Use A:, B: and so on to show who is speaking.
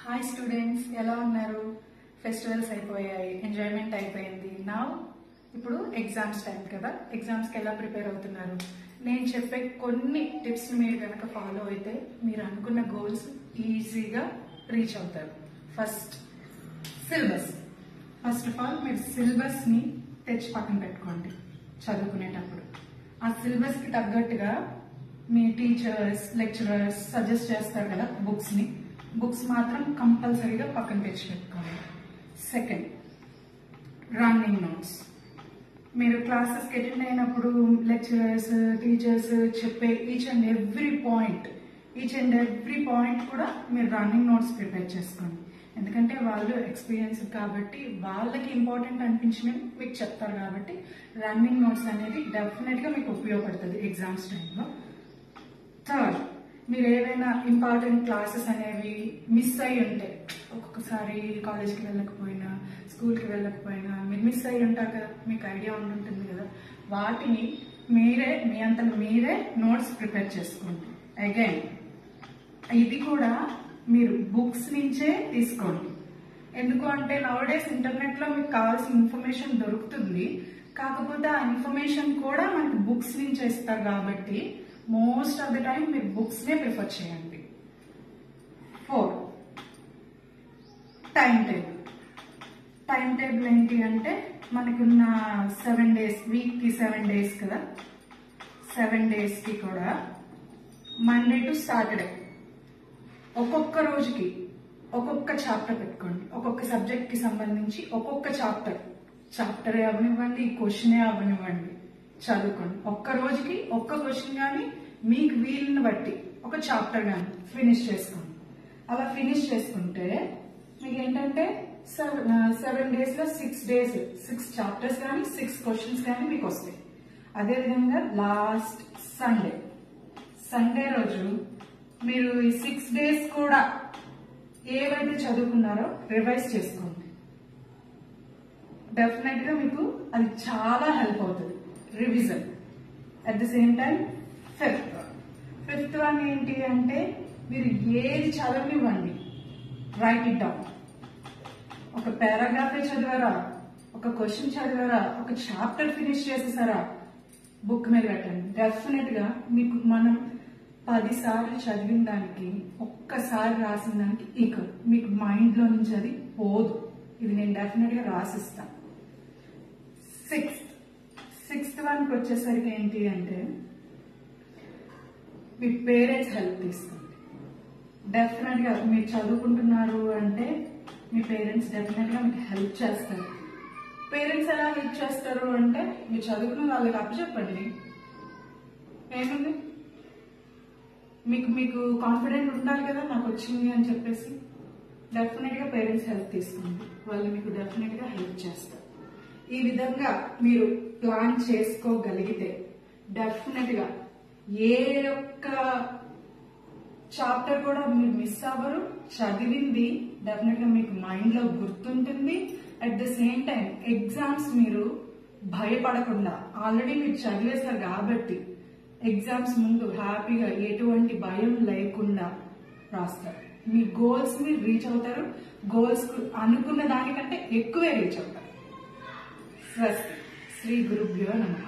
A: Hi students, ఎలా ఉన్నారు? Festivals అయిపోయాయి, ఎంజాయ్మెంట్ అయిపోయింది. నా ఇప్పుడు ఎగ్జామ్స్ టైం కదా, ఎగ్జామ్స్కి ఎలా ప్రిపేర్ అవుతున్నారు? నేను చెప్పే కొన్ని టిప్స్ మీరు కనుక ఫాలో అయితే మీరు అనుకున్న గోల్స్ ఈజీగా రీచ్ అవుతారు. ఫస్ట్ ఆఫ్ ఆల్ మీరు సిలబస్ని తెచ్చి పక్కన పెట్టుకోండి. చదువుకునేటప్పుడు ఆ సిలబస్కి తగ్గట్టుగా మీ టీచర్స్, లెక్చరర్స్ సజెస్ట్ చేస్తారు కదా బుక్స్ మాత్రం కంపల్సరీగా పక్కన తెచ్చి పెట్టుకోండి. Second, running notes. మీరు క్లాసెస్కి అటెండ్ అయినప్పుడు లెక్చరర్స్, టీచర్స్ చెప్పే ఈచ్ అండ్ ఎవ్రీ పాయింట్ కూడా మీరు రన్నింగ్ నోట్స్ ప్రిపేర్ చేసుకోండి. ఎందుకంటే వాళ్ళు ఎక్స్పీరియన్స్ కాబట్టి వాళ్ళకి ఇంపార్టెంట్ అనిపించినవి మీకు చెప్తారు కాబట్టి రన్నింగ్ నోట్స్ అనేది డెఫినెట్గా మీకు ఉపయోగపడుతుంది ఎగ్జామ్స్ టైంలో. థర్డ్, మీరు ఏవైనా ఇంపార్టెంట్ క్లాసెస్ అనేవి మిస్ అయ్యి ఉంటే, ఒక్కొక్కసారి కాలేజ్కి వెళ్ళకపోయినా, స్కూల్కి వెళ్ళకపోయినా మీరు మిస్ అయ్యి ఉంటారు కదా, మీకు ఐడియా ఉంటుంది కదా, వాటిని మీ అంతలో మీరే నోట్స్ ప్రిపేర్ చేసుకోండి. అగైన్ ఇది కూడా మీరు బుక్స్ నుంచే తీసుకోండి. ఎందుకు అంటే నౌడేస్ ఇంటర్నెట్ లో మీకు కావాల్సిన ఇన్ఫర్మేషన్ దొరుకుతుంది, కాకపోతే ఆ ఇన్ఫర్మేషన్ కూడా మనకి బుక్స్ నుంచి ఇస్తారు కాబట్టి మోస్ట్ ఆఫ్ ద టైం మీరు బుక్స్ నే ప్రిఫర్ చేయండి. 4, టైం టేబుల్ ఏంటి అంటే మనకున్న 7 days, వీక్ కి 7 days కదా, 7 days కి కూడా మండే టు సాటర్డే ఒక్కొక్క రోజుకి ఒక్కొక్క చాప్టర్ పెట్టుకోండి. ఒక్కొక్క సబ్జెక్ట్ కి సంబంధించి ఒక్కొక్క చాప్టరే అవనివ్వండి, క్వశ్చనే అవనివ్వండి, చదువుకోండి. ఒక్క రోజుకి ఒక్క క్వశ్చన్ కానీ మీకు వీలుని బట్టి ఒక చాప్టర్ కానీ ఫినిష్ చేసుకోండి. అలా ఫినిష్ చేసుకుంటే మీకు ఏంటంటే 7 days లో 6 చాప్టర్స్ కానీ 6 క్వశ్చన్స్ కానీ మీకు వస్తాయి. అదేవిధంగా లాస్ట్ సండే రోజు మీరు ఈ 6 days కూడా ఏవైతే చదువుకున్నారో రివైజ్ చేసుకోండి. డెఫినెట్ గా మీకు అది చాలా హెల్ప్ అవుతుంది, revision. At the same time fifth one ఏంటి అంటే మీరు ఏది చదవనివ్వండి, రైట్ ఇట్ డౌన్. ఒక పారాగ్రాఫే చదివారా, ఒక క్వశ్చన్ చదివారా, ఒక చాప్టర్ ఫినిష్ చేసేసారా, బుక్ మీద పెట్టండి. డెఫినెట్ గా మనం 10 సార్లు చదివిన దానికి ఒక్కసారి రాసిన దానికి ఈక్వల్. మీకు మైండ్ లో నుంచి అది పోదు. ఇది నేను డెఫినెట్ గా రాసిస్తాను. సిక్స్త్ వన్కి వచ్చేసరికి ఏంటి అంటే మీ పేరెంట్స్ హెల్ప్ తీసుకోండి. డెఫినెట్ గా మీరు చదువుకుంటున్నారు అంటే మీ పేరెంట్స్ డెఫినెట్ గా మీకు హెల్ప్ చేస్తారు. పేరెంట్స్ ఎలా హెల్ప్ చేస్తారు అంటే మీరు చదువుకున్న వాళ్ళకి అప్పచెప్పండి. ఏముంది, మీకు కాన్ఫిడెంట్ ఉండాలి కదా, నాకు వచ్చింది అని చెప్పేసి. డెఫినెట్ గా పేరెంట్స్ హెల్ప్ తీసుకోండి, వాళ్ళు మీకు డెఫినెట్ గా హెల్ప్ చేస్తారు. ఈ విధంగా మీరు ప్లాన్ చేసుకోగలిగితే డెఫినెట్ గా ఏ ఒక్క చాప్టర్ కూడా మీరు మిస్ అవ్వరు. చదివింది డెఫినెట్ గా మీకు మైండ్ లో గుర్తుంటుంది. At the same time exams మీరు భయపడకుండా, ఆల్రెడీ మీరు చదివేశారు కాబట్టి ఎగ్జామ్స్ ముందు హ్యాపీగా ఎటువంటి భయం లేకుండా రాస్తారు. మీ గోల్స్ మీరు రీచ్ అవుతారు. గోల్స్ అనుకున్న దానికంటే ఎక్కువే రీచ్ అవుతారు. శ్రీ గురుభ్యో నమః.